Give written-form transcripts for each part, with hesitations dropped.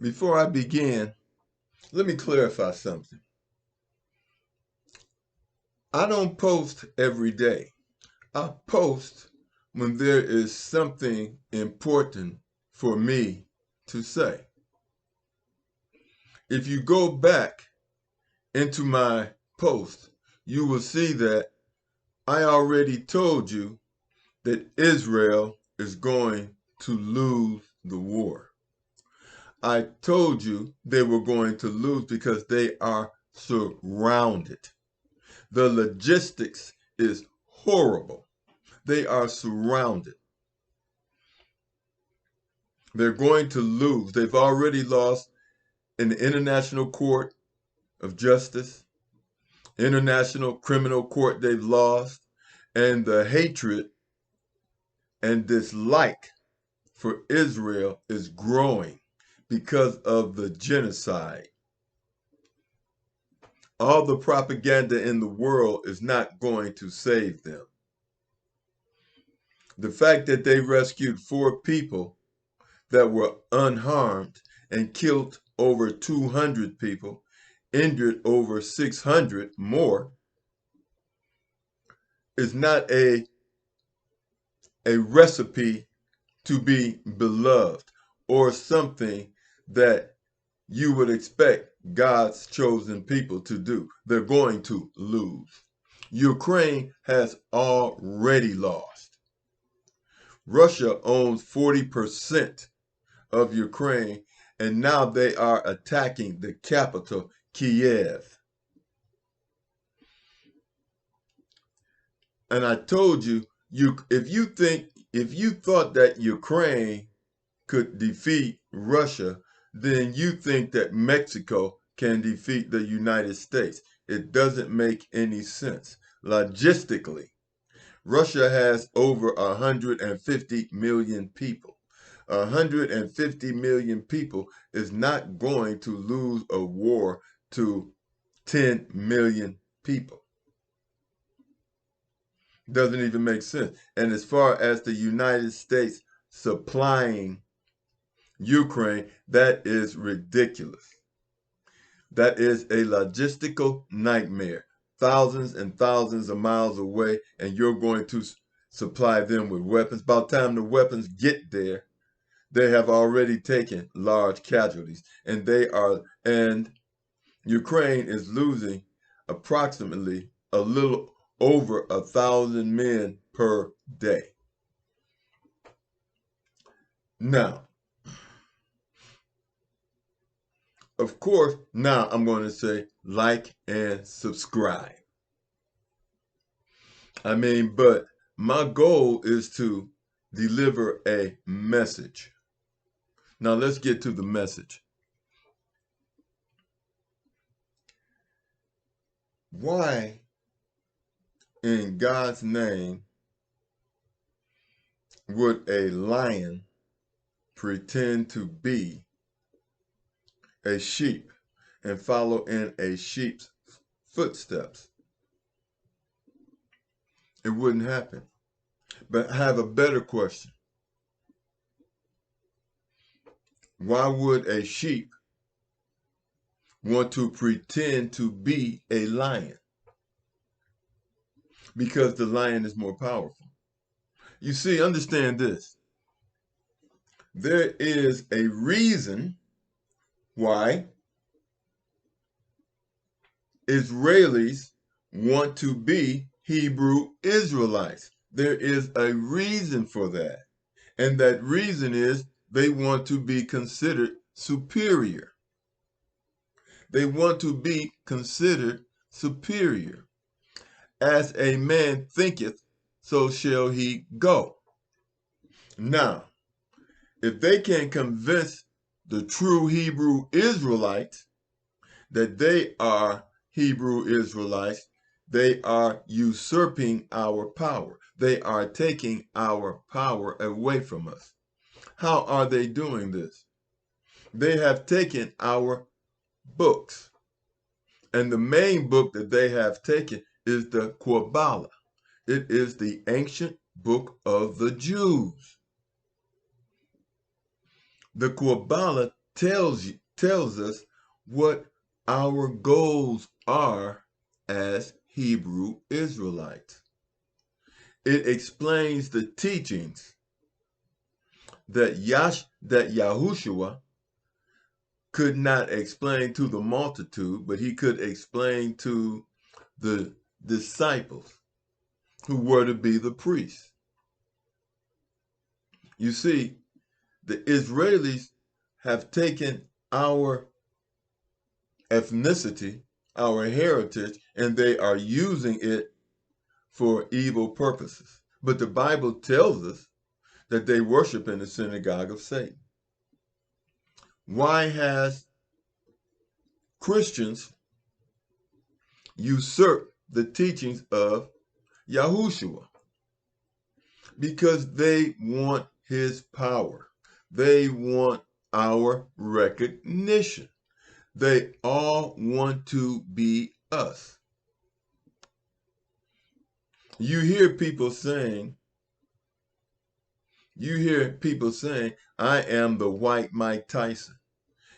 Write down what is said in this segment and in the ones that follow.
Before I begin, let me clarify something. I don't post every day. I post when there is something important for me to say. If you go back into my post, you will see that I already told you that Israel is going to lose the war. I told you they were going to lose because they are surrounded. The logistics is horrible. They are surrounded. They're going to lose. They've already lost in the International Court of Justice, International Criminal Court, they've lost. And the hatred and dislike for Israel is growing because of the genocide. All the propaganda in the world is not going to save them. The fact that they rescued 4 people that were unharmed and killed over 200 people, injured over 600 more, is not a recipe to be beloved or something that you would expect God's chosen people to do. They're going to lose. Ukraine has already lost. Russia owns 40% of Ukraine, and now they are attacking the capital, Kiev. And I told you, if you thought that Ukraine could defeat Russia, then you think that Mexico can defeat the United States. It doesn't make any sense. Logistically, Russia has over 150 million people. 150 million people is not going to lose a war to 10 million people. Doesn't even make sense. And as far as the United States supplying Ukraine, that is ridiculous. That is a logistical nightmare. Thousands and thousands of miles away, and you're going to supply them with weapons. By the time the weapons get there, they have already taken large casualties, and Ukraine is losing approximately a little over 1,000 men per day. Now, of course, now I'm going to say like and subscribe. But my goal is to deliver a message. Now let's get to the message. Why, in God's name, would a lion pretend to be a sheep and follow in a sheep's footsteps? It wouldn't happen. But I have a better question. Why would a sheep want to pretend to be a lion? Because the lion is more powerful. You see, understand this. There is a reason why Israelis want to be Hebrew Israelites. There is a reason for that. And that reason is they want to be considered superior. They want to be considered superior. As a man thinketh, so shall he go. Now, if they can convince the true Hebrew Israelites that they are Hebrew Israelites, they are usurping our power. They are taking our power away from us. How are they doing this? They have taken our books. And the main book that they have taken is the Qabalah. It is the ancient book of the Jews. The Qabalah tells us what our goals are as Hebrew Israelites. It explains the teachings that Yahushua could not explain to the multitude, but he could explain to the disciples who were to be the priests. You see, the Israelis have taken our ethnicity, our heritage, and they are using it for evil purposes. But the Bible tells us that they worship in the synagogue of Satan. Why has Christians usurped the teachings of Yahushua? Because they want his power. They want our recognition. They all want to be us. You hear people saying, I am the white Mike Tyson.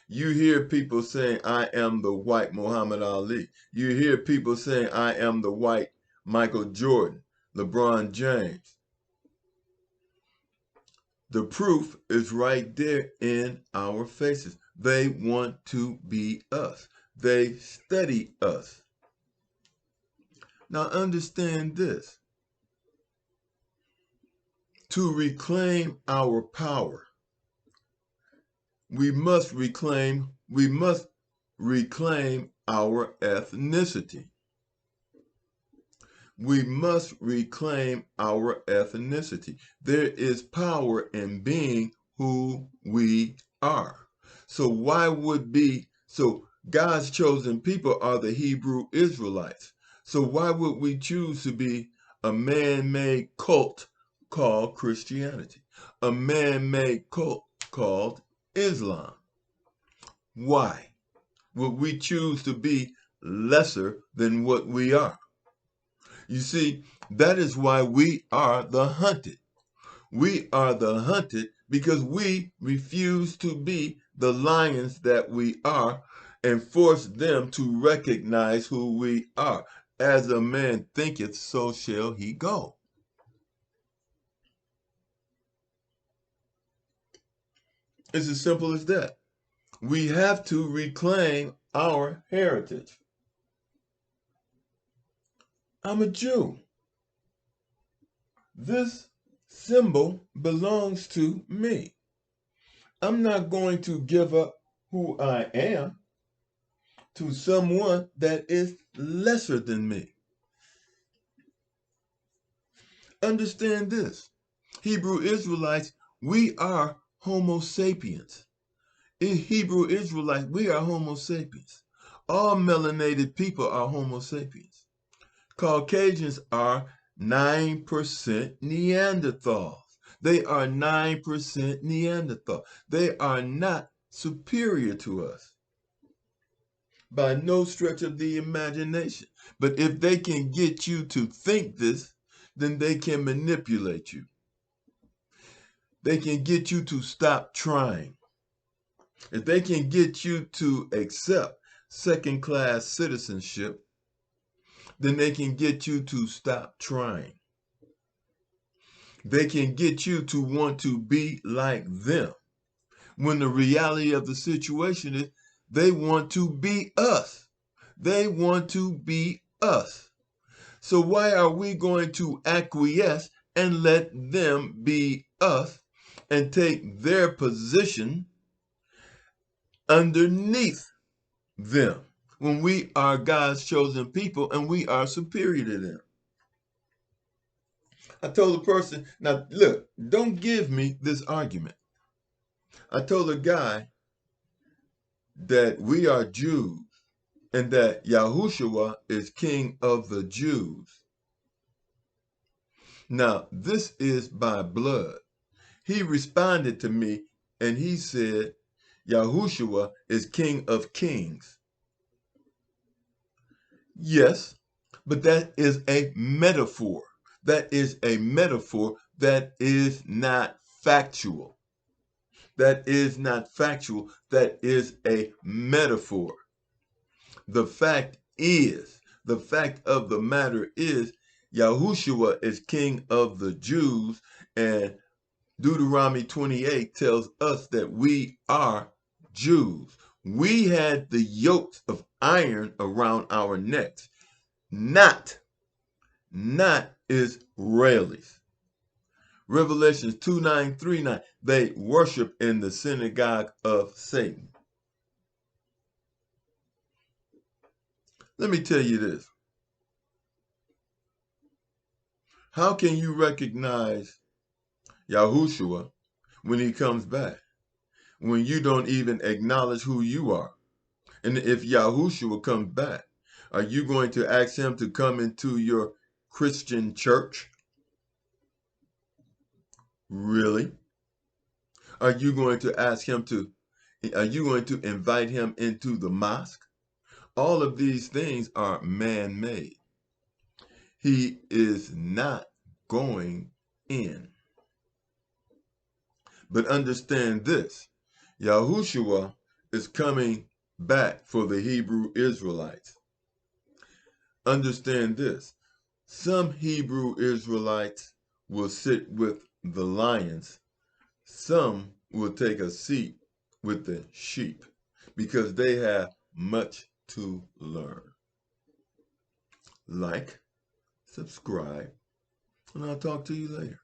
You hear people saying, I am the white Muhammad Ali. You hear people saying, I am the white Michael Jordan, LeBron James. The proof is right there in our faces. They want to be us. They study us. Now understand this. To reclaim our power, we must reclaim our ethnicity. We must reclaim our ethnicity. There is power in being who we are. So God's chosen people are the Hebrew Israelites. So why would we choose to be a man-made cult called Christianity? A man-made cult called Islam? Why would we choose to be lesser than what we are? You see, that is why we are the hunted. We are the hunted because we refuse to be the lions that we are and force them to recognize who we are. As a man thinketh, so shall he go. It's as simple as that. We have to reclaim our heritage. I'm a Jew. This symbol belongs to me. I'm not going to give up who I am to someone that is lesser than me. Understand this. Hebrew Israelites, we are Homo sapiens. In Hebrew Israelites, we are Homo sapiens. All melanated people are Homo sapiens. Caucasians are 9% Neanderthals. They are 9% Neanderthal. They are not superior to us by no stretch of the imagination. But if they can get you to think this, then they can manipulate you. They can get you to stop trying. If they can get you to accept second-class citizenship, then they can get you to stop trying. They can get you to want to be like them, when the reality of the situation is they want to be us. They want to be us. So why are we going to acquiesce and let them be us and take their position underneath them when we are God's chosen people and we are superior to them? I told the person, now look, don't give me this argument. I told a guy that we are Jews and that Yahushua is King of the Jews. Now, this is by blood. He responded to me and he said, Yahushua is King of Kings. Yes, but that is a metaphor. That is a metaphor that is not factual. That is not factual. That is a metaphor. The fact of the matter is, Yahushua is king of the Jews, and Deuteronomy 28 tells us that we are Jews. We had the yokes of iron around our necks, not Israelis. Revelations 2:9-39, they worship in the synagogue of Satan. Let me tell you this. How can you recognize Yahushua when he comes back, when you don't even acknowledge who you are? And if Yahushua comes back, are you going to ask him to come into your Christian church? Really? Are you going to invite him into the mosque? All of these things are man-made. He is not going in. But understand this, Yahushua is coming back for the Hebrew Israelites. Understand this, some Hebrew Israelites will sit with the lions. Some will take a seat with the sheep because they have much to learn. Like, subscribe, and I'll talk to you later.